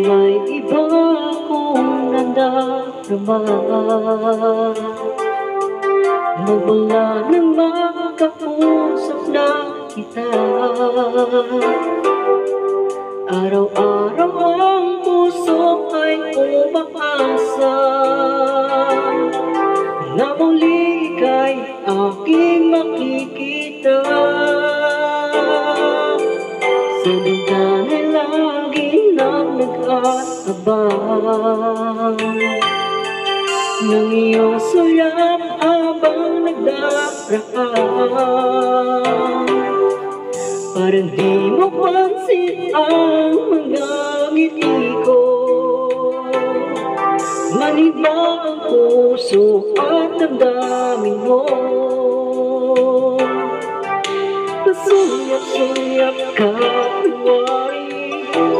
may iba kong nadarama, mawala nang makausap na kita. Araw-araw ang puso ay umaasa na muli ika'y aking makikita. Sa bintana lagi nang nag-aabang ng iyong sulap habang nagdaraan. Parang di mo pansin ang mga ngiti ko, maniba ang puso at damdamin mo. Pasuyap-suyap ka,